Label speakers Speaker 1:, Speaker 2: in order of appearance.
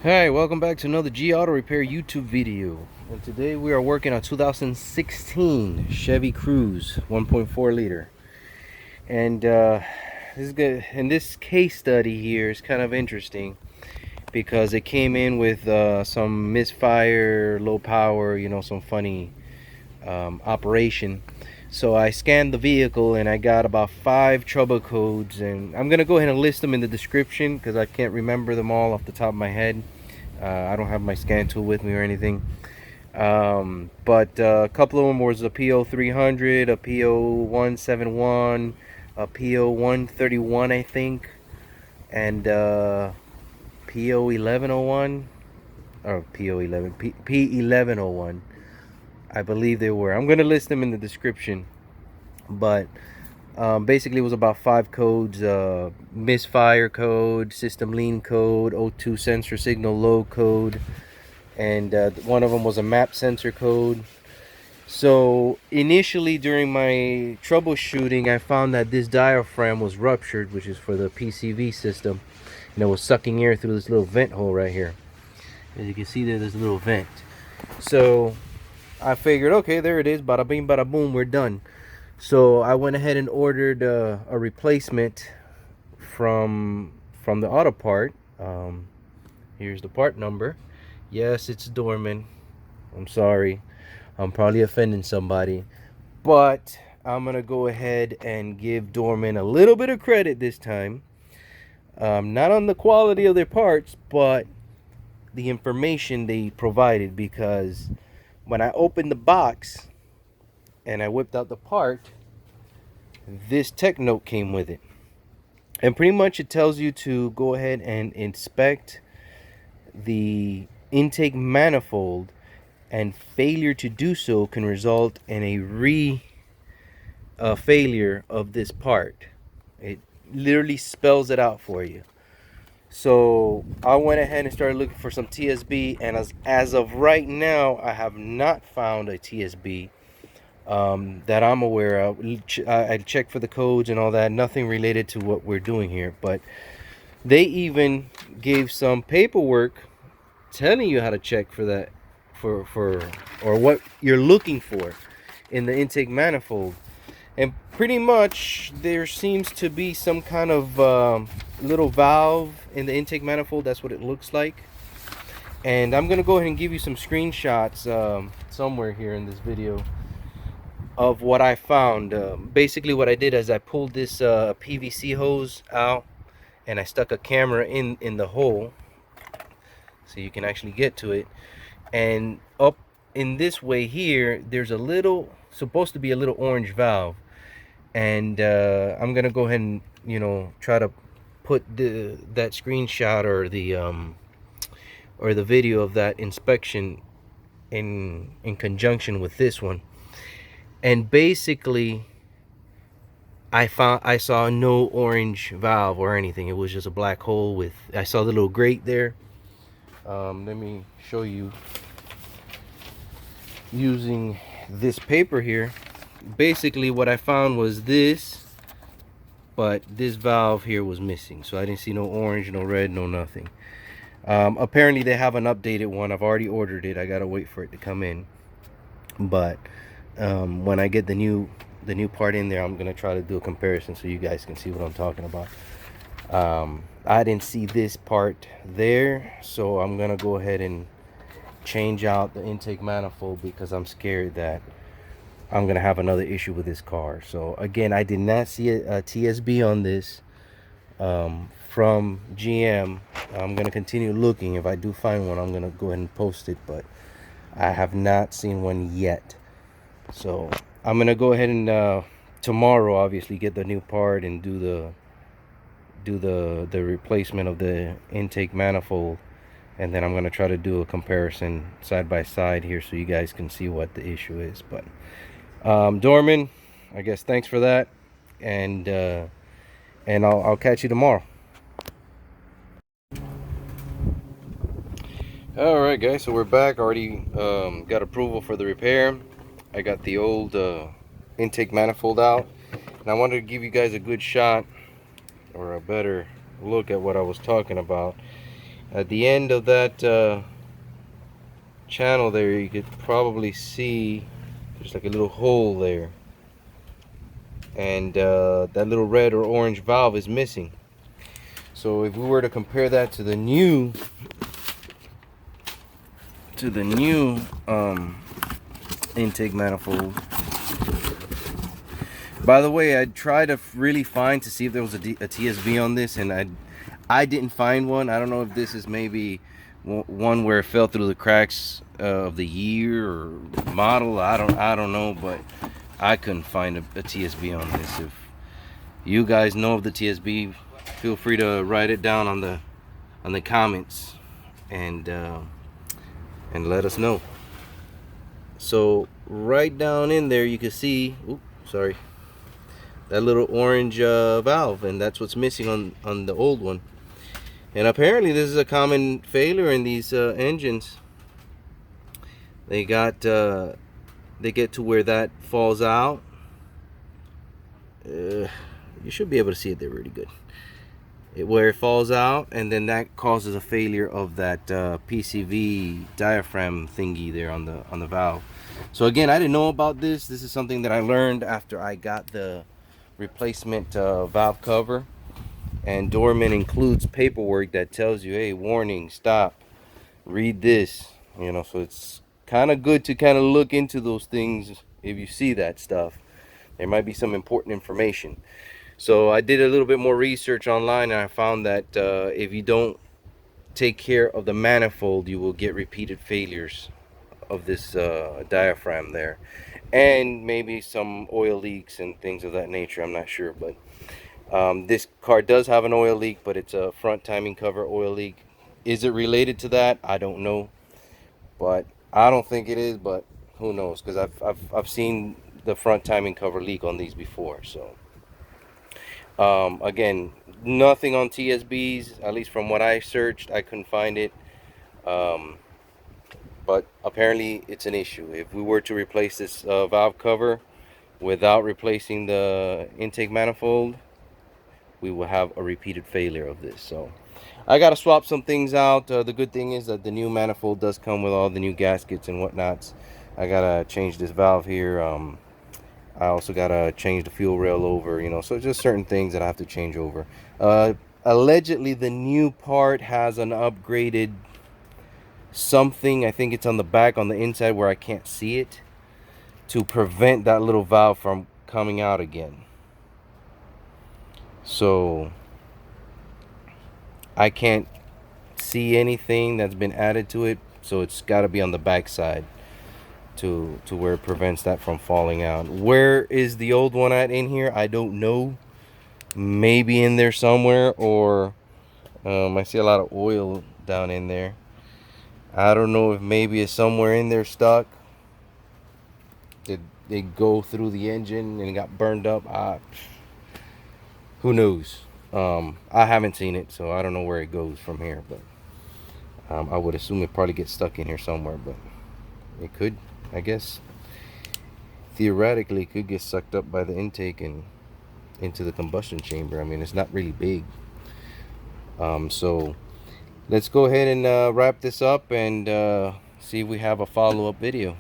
Speaker 1: Hi, welcome back to another G Auto Repair YouTube video. And today we are working on 2016 Chevy Cruze 1.4 liter. And this is good. And this case study here is kind of interesting because it came in with some misfire, low power, some funny operation. So I scanned the vehicle and I got about 5 trouble codes, and I'm gonna go ahead and list them in the description because I can't remember them all off the top of my head. I don't have my scan tool with me or anything, but a couple of them was a PO 300, a PO 171, a PO 131, I think, and PO 1101 or PO 11 P 1101. I believe they were. I'm gonna list them in the description, but basically it was about 5 codes: misfire code, system lean code, O2 sensor signal low code, and one of them was a map sensor code. So initially during my troubleshooting, I found that this diaphragm was ruptured, which is for the PCV system, and it was sucking air through this little vent hole right here. As you can see there's a little vent. So I figured, okay, there it is, bada bing bada boom, we're done. So I went ahead and ordered a replacement from the auto part. Here's the part number. Yes, it's Dorman. I'm sorry, I'm probably offending somebody, but I'm gonna go ahead and give Dorman a little bit of credit this time. Not on the quality of their parts, but the information they provided, because when I opened the box and I whipped out the part, this tech note came with it, and pretty much it tells you to go ahead and inspect the intake manifold, and failure to do so can result in a failure of this part. It literally spells it out for you. So I went ahead and started looking for some TSB, and as of right now I have not found a TSB that I'm aware of. I checked for the codes and all that, nothing related to what we're doing here, but they even gave some paperwork telling you how to check for that, or what you're looking for in the intake manifold. And pretty much there seems to be some kind of little valve in the intake manifold. That's what it looks like. And I'm gonna go ahead and give you some screenshots somewhere here in this video of what I found. Basically what I did is I pulled this PVC hose out, and I stuck a camera in the hole so you can actually get to it. And up in this way here, there's a little, supposed to be a little orange valve. And I'm gonna go ahead and try to put that screenshot or the video of that inspection in conjunction with this one. And basically I saw no orange valve or anything. It was just a black hole with, I saw the little grate there. Let me show you using this paper here. Basically what I found was this, but this valve here was missing, so I didn't see no orange, no red, no nothing. Apparently they have an updated one. I've already ordered it. I gotta wait for it to come in, but when I get the new part in there, I'm gonna try to do a comparison so you guys can see what I'm talking about. I didn't see this part there, so I'm gonna go ahead and change out the intake manifold because I'm scared that I'm gonna have another issue with this car. So again, I did not see a TSB on this from GM. I'm gonna continue looking. If I do find one, I'm gonna go ahead and post it, but I have not seen one yet. So I'm gonna go ahead and tomorrow obviously get the new part and do the replacement of the intake manifold, and then I'm gonna try to do a comparison side by side here so you guys can see what the issue is. But Dorman, I guess thanks for that, and I'll catch you tomorrow. All right guys, so we're back. Already got approval for the repair. I got the old intake manifold out, and I wanted to give you guys a good shot or a better look at what I was talking about. At the end of that channel there, you could probably see there's like a little hole there, and that little red or orange valve is missing. So if we were to compare that to the new intake manifold. By the way, I tried to really find to see if there was a TSB on this, and I didn't find one. I don't know if this is maybe one where it fell through the cracks of the year or model. I don't know, but I couldn't find a TSB on this. If you guys know of the TSB, feel free to write it down on the comments and let us know. So right down in there you can see, oops, sorry, that little orange valve, and that's what's missing on the old one. And apparently this is a common failure in these engines. They get to where that falls out. You should be able to see it there really good. Where it falls out, and then that causes a failure of that PCV diaphragm thingy there on the valve. So again, I didn't know about this. This is something that I learned after I got the replacement valve cover. And Dorman includes paperwork that tells you, hey, warning, stop, read this, you know. So it's kind of good to kind of look into those things. If you see that stuff, there might be some important information. So I did a little bit more research online, and I found that if you don't take care of the manifold, you will get repeated failures of this diaphragm there, and maybe some oil leaks and things of that nature. I'm not sure, but this car does have an oil leak, but it's a front timing cover oil leak. Is it related to that? I don't know, but I don't think it is, but who knows, because I've seen the front timing cover leak on these before. So again, nothing on TSBs, at least from what I searched. I couldn't find it, but apparently it's an issue. If we were to replace this valve cover without replacing the intake manifold, we will have a repeated failure of this. So I gotta swap some things out. The good thing is that the new manifold does come with all the new gaskets and whatnots. I gotta change this valve here. I also gotta change the fuel rail over, you know. So just certain things that I have to change over. Allegedly the new part has an upgraded something. I think it's on the back, on the inside where I can't see it, to prevent that little valve from coming out again. So I can't see anything that's been added to it, so it's got to be on the back side to where it prevents that from falling out. Where is the old one at in here? I don't know. Maybe in there somewhere, or I see a lot of oil down in there. I don't know if maybe it's somewhere in there stuck. Did they go through the engine and it got burned up? Who knows? I haven't seen it, so I don't know where it goes from here, but I would assume it probably gets stuck in here somewhere. But it could, I guess, theoretically it could get sucked up by the intake and into the combustion chamber. I mean, it's not really big. So let's go ahead and wrap this up and see if we have a follow-up video.